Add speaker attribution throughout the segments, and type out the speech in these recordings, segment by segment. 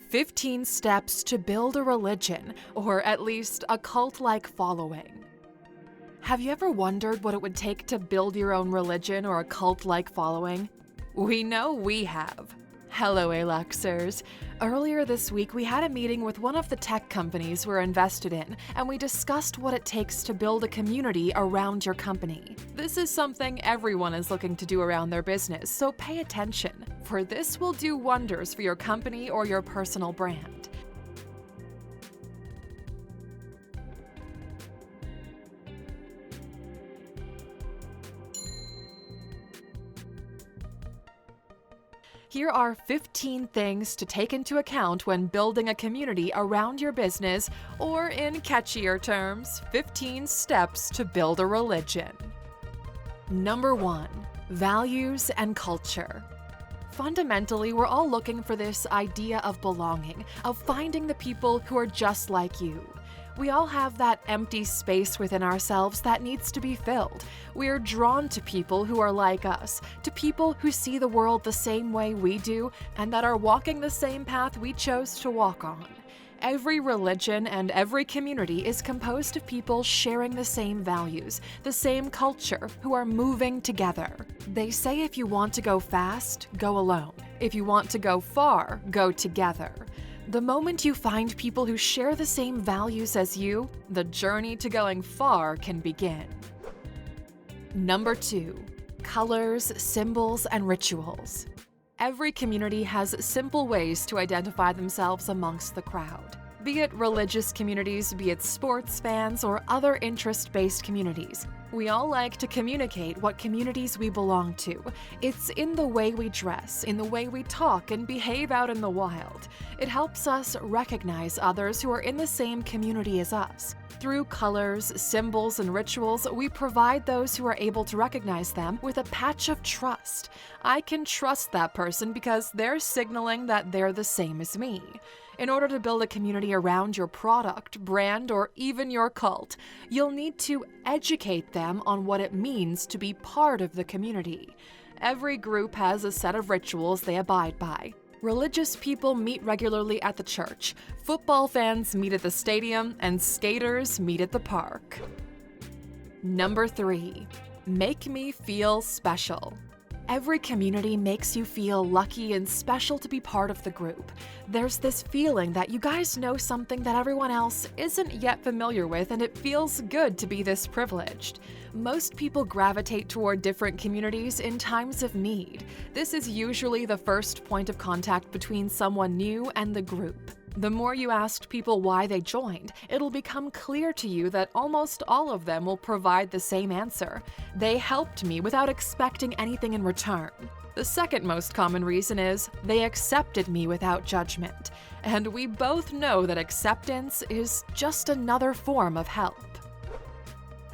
Speaker 1: 15 steps to build a religion, or at least a cult-like following. Have you ever wondered what it would take to build your own religion or a cult-like following? We know we have. Hello, Aluxers. Earlier this week, we had a meeting with one of the tech companies we're invested in, and we discussed what it takes to build a community around your company. This is something everyone is looking to do around their business, so pay attention, for this will do wonders for your company or your personal brand. Here are 15 things to take into account when building a community around your business, or in catchier terms, 15 steps to build a religion. Number 1. Values and culture. Fundamentally, we're all looking for this idea of belonging, of finding the people who are just like you. We all have that empty space within ourselves that needs to be filled. We're drawn to people who are like us, to people who see the world the same way we do, and that are walking the same path we chose to walk on. Every religion and every community is composed of people sharing the same values, the same culture, who are moving together. They say if you want to go fast, go alone. If you want to go far, go together. The moment you find people who share the same values as you, the journey to going far can begin. Number 2. Colors, symbols, and rituals. Every community has simple ways to identify themselves amongst the crowd. Be it religious communities, be it sports fans, or other interest-based communities. We all like to communicate what communities we belong to. It's in the way we dress, in the way we talk and behave out in the wild. It helps us recognize others who are in the same community as us. Through colors, symbols, and rituals, we provide those who are able to recognize them with a patch of trust. I can trust that person because they're signaling that they're the same as me. In order to build a community around your product, brand, or even your cult, you'll need to educate them on what it means to be part of the community. Every group has a set of rituals they abide by. Religious people meet regularly at the church, football fans meet at the stadium, and skaters meet at the park. Number 3. Make me feel special. Every community makes you feel lucky and special to be part of the group. There's this feeling that you guys know something that everyone else isn't yet familiar with, and it feels good to be this privileged. Most people gravitate toward different communities in times of need. This is usually the first point of contact between someone new and the group. The more you ask people why they joined, it'll become clear to you that almost all of them will provide the same answer. They helped me without expecting anything in return. The second most common reason is they accepted me without judgment. And we both know that acceptance is just another form of help.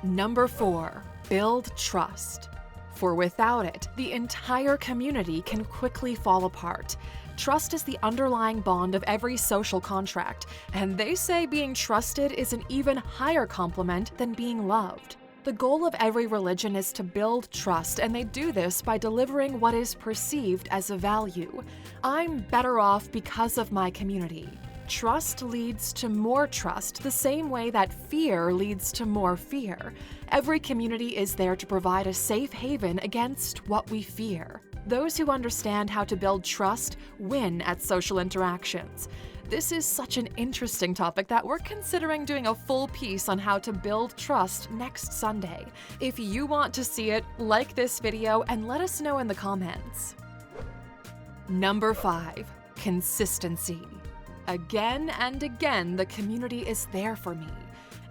Speaker 1: Number 4. Build trust. For without it, the entire community can quickly fall apart. Trust is the underlying bond of every social contract, and they say being trusted is an even higher compliment than being loved. The goal of every religion is to build trust, and they do this by delivering what is perceived as a value. I'm better off because of my community. Trust leads to more trust, the same way that fear leads to more fear. Every community is there to provide a safe haven against what we fear. Those who understand how to build trust win at social interactions. This is such an interesting topic that we're considering doing a full piece on how to build trust next Sunday. If you want to see it, like this video and let us know in the comments. Number 5. Consistency. Again and again, the community is there for me.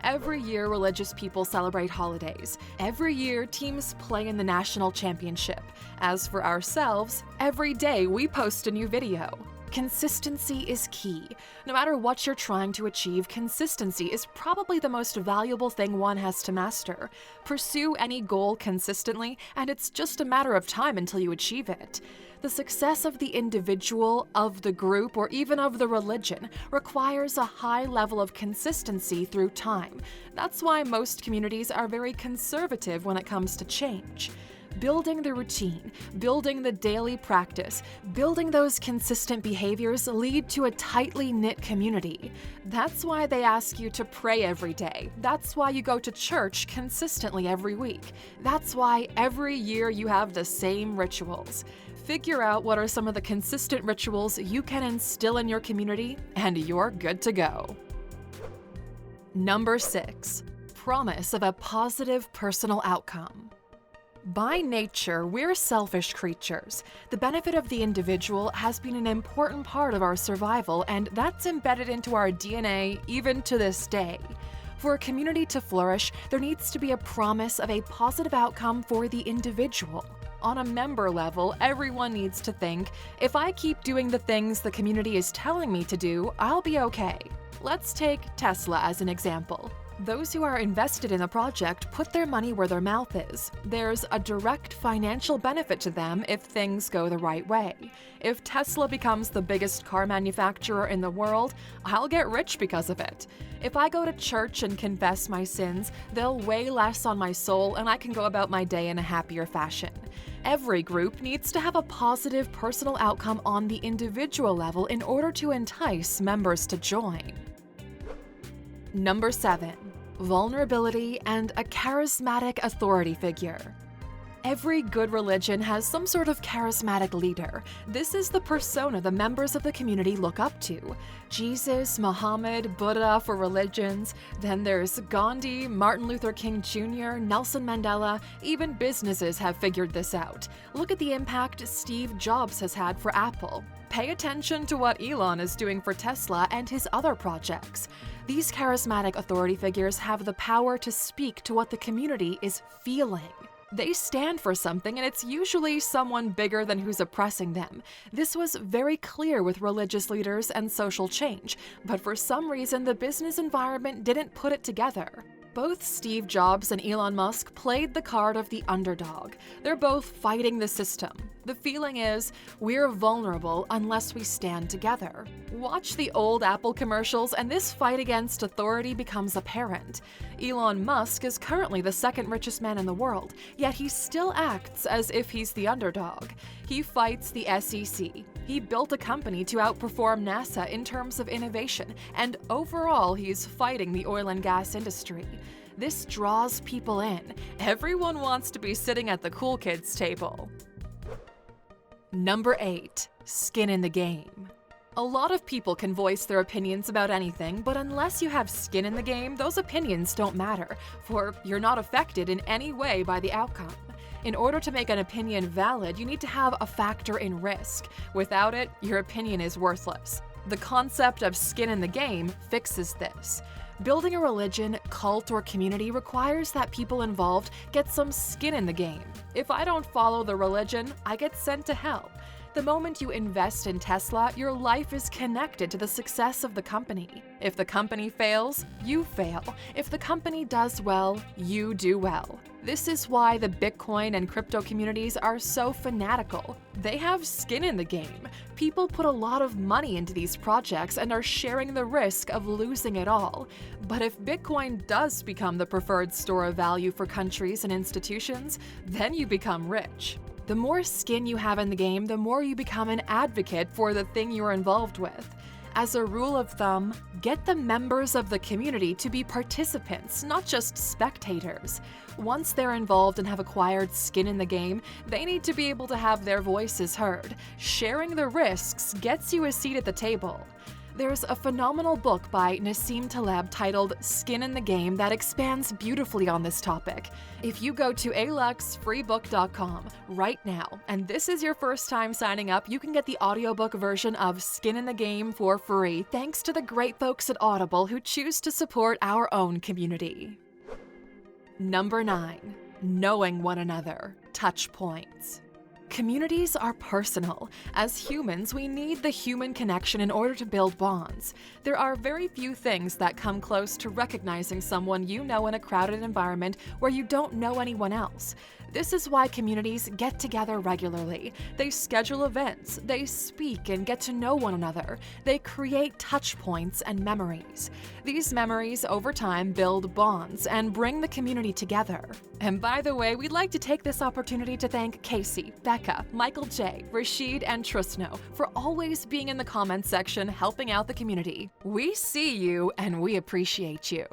Speaker 1: Every year, religious people celebrate holidays. Every year, teams play in the national championship. As for ourselves, every day we post a new video. Consistency is key. No matter what you're trying to achieve, consistency is probably the most valuable thing one has to master. Pursue any goal consistently, and it's just a matter of time until you achieve it. The success of the individual, of the group, or even of the religion requires a high level of consistency through time. That's why most communities are very conservative when it comes to change. Building the routine, building the daily practice, building those consistent behaviors lead to a tightly knit community. That's why they ask you to pray every day. That's why you go to church consistently every week. That's why every year you have the same rituals. Figure out what are some of the consistent rituals you can instill in your community, and you're good to go. Number 6. Promise of a positive personal outcome. By nature, we're selfish creatures. The benefit of the individual has been an important part of our survival, and that's embedded into our DNA even to this day. For a community to flourish, there needs to be a promise of a positive outcome for the individual. On a member level, everyone needs to think, if I keep doing the things the community is telling me to do, I'll be okay. Let's take Tesla as an example. Those who are invested in the project put their money where their mouth is. There's a direct financial benefit to them if things go the right way. If Tesla becomes the biggest car manufacturer in the world, I'll get rich because of it. If I go to church and confess my sins, they'll weigh less on my soul and I can go about my day in a happier fashion. Every group needs to have a positive personal outcome on the individual level in order to entice members to join. Number 7. Vulnerability and a charismatic authority figure. Every good religion has some sort of charismatic leader. This is the persona the members of the community look up to. Jesus, Muhammad, Buddha for religions. Then there's Gandhi, Martin Luther King Jr., Nelson Mandela. Even businesses have figured this out. Look at the impact Steve Jobs has had for Apple. Pay attention to what Elon is doing for Tesla and his other projects. These charismatic authority figures have the power to speak to what the community is feeling. They stand for something, and it's usually someone bigger than who's oppressing them. This was very clear with religious leaders and social change, but for some reason the business environment didn't put it together. Both Steve Jobs and Elon Musk played the card of the underdog. They're both fighting the system. The feeling is, we're vulnerable unless we stand together. Watch the old Apple commercials and this fight against authority becomes apparent. Elon Musk is currently the second richest man in the world, yet he still acts as if he's the underdog. He fights the SEC. He built a company to outperform NASA in terms of innovation, and overall he's fighting the oil and gas industry. This draws people in. Everyone wants to be sitting at the cool kids table. Number 8. Skin in the game. A lot of people can voice their opinions about anything, but unless you have skin in the game, those opinions don't matter, for you're not affected in any way by the outcome. In order to make an opinion valid, you need to have a factor in risk. Without it, your opinion is worthless. The concept of skin in the game fixes this. Building a religion, cult, or community requires that people involved get some skin in the game. If I don't follow the religion, I get sent to hell. The moment you invest in Tesla, your life is connected to the success of the company. If the company fails, you fail. If the company does well, you do well. This is why the Bitcoin and crypto communities are so fanatical. They have skin in the game. People put a lot of money into these projects and are sharing the risk of losing it all. But if Bitcoin does become the preferred store of value for countries and institutions, then you become rich. The more skin you have in the game, the more you become an advocate for the thing you're involved with. As a rule of thumb, get the members of the community to be participants, not just spectators. Once they're involved and have acquired skin in the game, they need to be able to have their voices heard. Sharing the risks gets you a seat at the table. There's a phenomenal book by Nassim Taleb titled Skin in the Game that expands beautifully on this topic. If you go to Alux.com right now, and this is your first time signing up, you can get the audiobook version of Skin in the Game for free, thanks to the great folks at Audible who choose to support our own community. Number 9. Knowing one another. Touchpoints. Communities are personal. As humans, we need the human connection in order to build bonds. There are very few things that come close to recognizing someone you know in a crowded environment where you don't know anyone else. This is why communities get together regularly. They schedule events, they speak and get to know one another. They create touch points and memories. These memories over time build bonds and bring the community together. And by the way, we'd like to take this opportunity to thank Casey, Becca, Michael J, Rashid, and Trusno for always being in the comments section helping out the community. We see you and we appreciate you.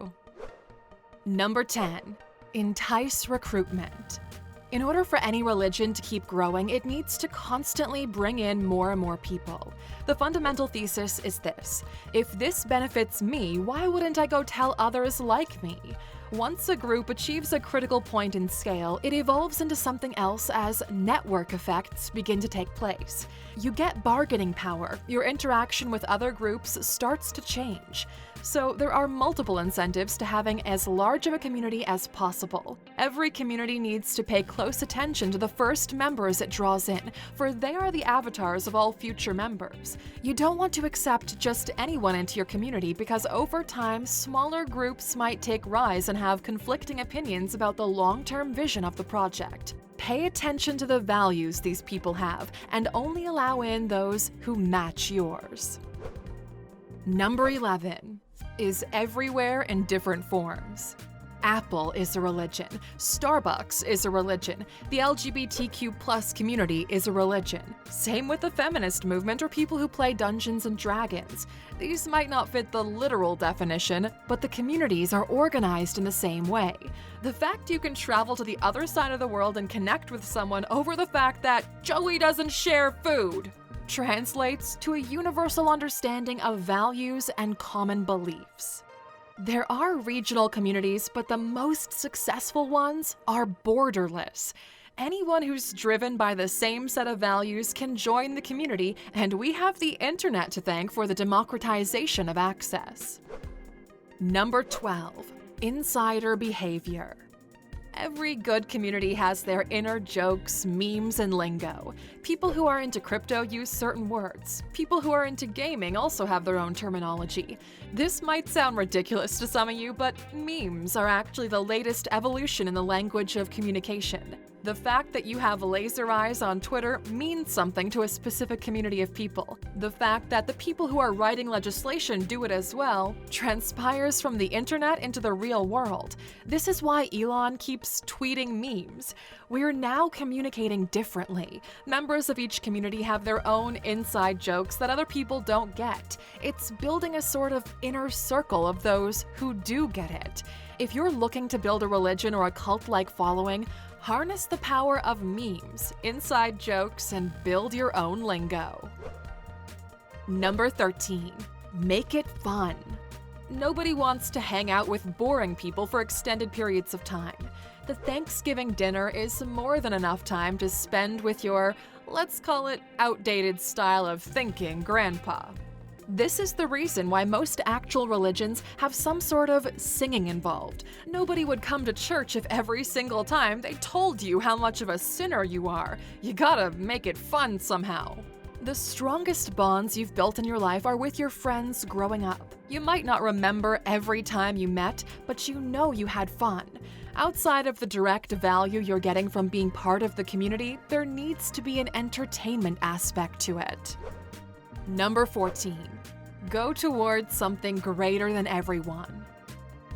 Speaker 1: Number 10. Entice Recruitment. In order for any religion to keep growing, it needs to constantly bring in more and more people. The fundamental thesis is this: if this benefits me, why wouldn't I go tell others like me? Once a group achieves a critical point in scale, it evolves into something else as network effects begin to take place. You get bargaining power, your interaction with other groups starts to change. So there are multiple incentives to having as large of a community as possible. Every community needs to pay close attention to the first members it draws in, for they are the avatars of all future members. You don't want to accept just anyone into your community because over time, smaller groups might take rise and have conflicting opinions about the long-term vision of the project. Pay attention to the values these people have and only allow in those who match yours. Number 11 is everywhere in different forms. Apple is a religion. Starbucks is a religion. The LGBTQ+ community is a religion. Same with the feminist movement or people who play Dungeons and Dragons. These might not fit the literal definition, but the communities are organized in the same way. The fact you can travel to the other side of the world and connect with someone over the fact that Joey doesn't share food translates to a universal understanding of values and common beliefs. There are regional communities, but the most successful ones are borderless. Anyone who's driven by the same set of values can join the community, and we have the internet to thank for the democratization of access. Number 12. Insider behavior. Every good community has their inner jokes, memes, and lingo. People who are into crypto use certain words. People who are into gaming also have their own terminology. This might sound ridiculous to some of you, but memes are actually the latest evolution in the language of communication. The fact that you have laser eyes on Twitter means something to a specific community of people. The fact that the people who are writing legislation do it as well transpires from the internet into the real world. This is why Elon keeps tweeting memes. We're now communicating differently. Members of each community have their own inside jokes that other people don't get. It's building a sort of inner circle of those who do get it. If you're looking to build a religion or a cult-like following, harness the power of memes, inside jokes, and build your own lingo. Number 13. Make it fun. Nobody wants to hang out with boring people for extended periods of time. The Thanksgiving dinner is more than enough time to spend with your, let's call it, outdated style of thinking grandpa. This is the reason why most actual religions have some sort of singing involved. Nobody would come to church if every single time they told you how much of a sinner you are. You gotta make it fun somehow. The strongest bonds you've built in your life are with your friends growing up. You might not remember every time you met, but you know you had fun. Outside of the direct value you're getting from being part of the community, there needs to be an entertainment aspect to it. Number 14. Go towards something greater than everyone.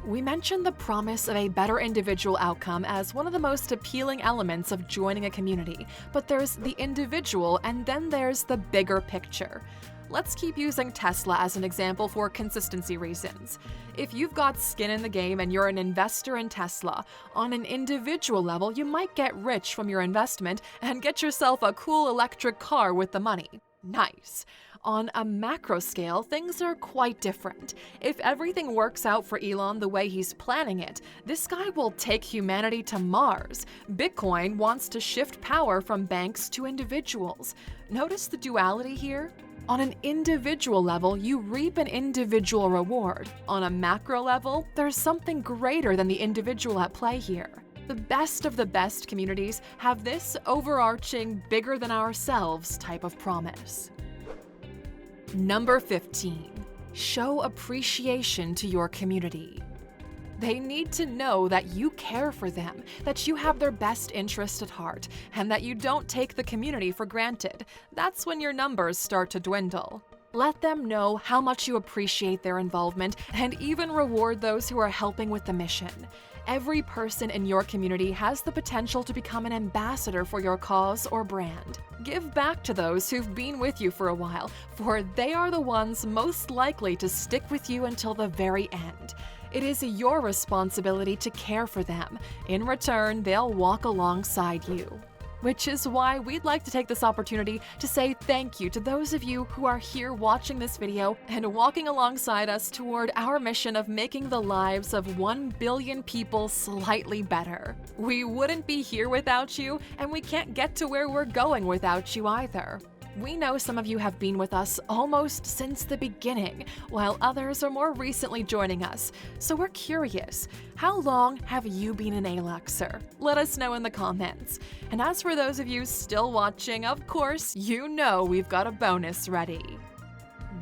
Speaker 1: We mentioned the promise of a better individual outcome as one of the most appealing elements of joining a community, but there's the individual and then there's the bigger picture. Let's keep using Tesla as an example for consistency reasons. If you've got skin in the game and you're an investor in Tesla, on an individual level, you might get rich from your investment and get yourself a cool electric car with the money. Nice. On a macro scale, things are quite different. If everything works out for Elon the way he's planning it, this guy will take humanity to Mars. Bitcoin wants to shift power from banks to individuals. Notice the duality here? On an individual level, you reap an individual reward. On a macro level, there's something greater than the individual at play here. The best of the best communities have this overarching, bigger than ourselves type of promise. Number 15. Show appreciation to your community. They need to know that you care for them, that you have their best interest at heart, and that you don't take the community for granted. That's when your numbers start to dwindle. Let them know how much you appreciate their involvement and even reward those who are helping with the mission. Every person in your community has the potential to become an ambassador for your cause or brand. Give back to those who've been with you for a while, for they are the ones most likely to stick with you until the very end. It is your responsibility to care for them. In return, they'll walk alongside you. Which is why we'd like to take this opportunity to say thank you to those of you who are here watching this video and walking alongside us toward our mission of making the lives of 1 billion people slightly better. We wouldn't be here without you, and we can't get to where we're going without you either. We know some of you have been with us almost since the beginning, while others are more recently joining us. So we're curious, how long have you been an Aluxer? Let us know in the comments. And as for those of you still watching, of course, you know we've got a bonus ready.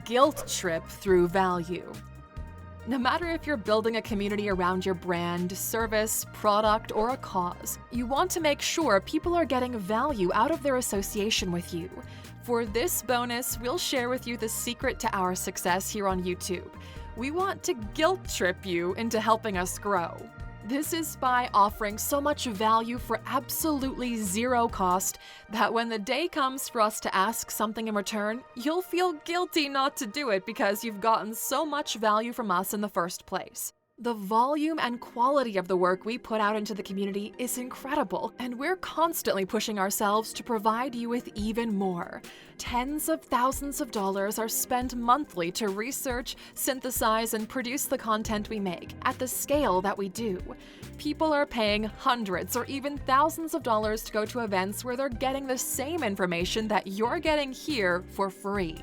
Speaker 1: Guilt trip through value. No matter if you're building a community around your brand, service, product, or a cause, you want to make sure people are getting value out of their association with you. For this bonus, we'll share with you the secret to our success here on YouTube. We want to guilt trip you into helping us grow. This is by offering so much value for absolutely zero cost that when the day comes for us to ask something in return, you'll feel guilty not to do it because you've gotten so much value from us in the first place. The volume and quality of the work we put out into the community is incredible, and we're constantly pushing ourselves to provide you with even more. Tens of thousands of dollars are spent monthly to research, synthesize, and produce the content we make at the scale that we do. People are paying hundreds or even thousands of dollars to go to events where they're getting the same information that you're getting here for free.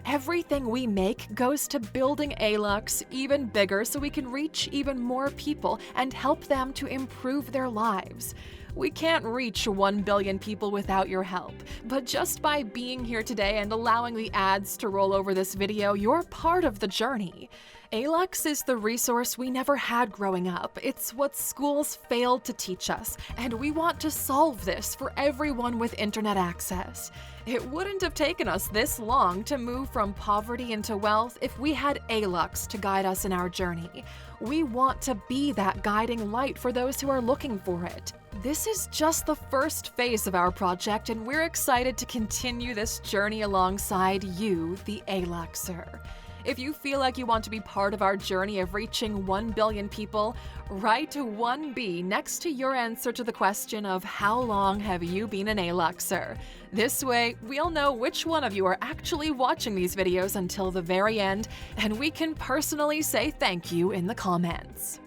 Speaker 1: Everything we make goes to building Alux even bigger so we can reach even more people and help them to improve their lives. We can't reach 1 billion people without your help, but just by being here today and allowing the ads to roll over this video, you're part of the journey. Alux is the resource we never had growing up. It's what schools failed to teach us, and we want to solve this for everyone with internet access. It wouldn't have taken us this long to move from poverty into wealth if we had Alux to guide us in our journey. We want to be that guiding light for those who are looking for it. This is just the first phase of our project, and we're excited to continue this journey alongside you, the Aluxer. If you feel like you want to be part of our journey of reaching 1 billion people, write 1B next to your answer to the question of how long have you been an Aluxer. This way, we'll know which one of you are actually watching these videos until the very end, and we can personally say thank you in the comments.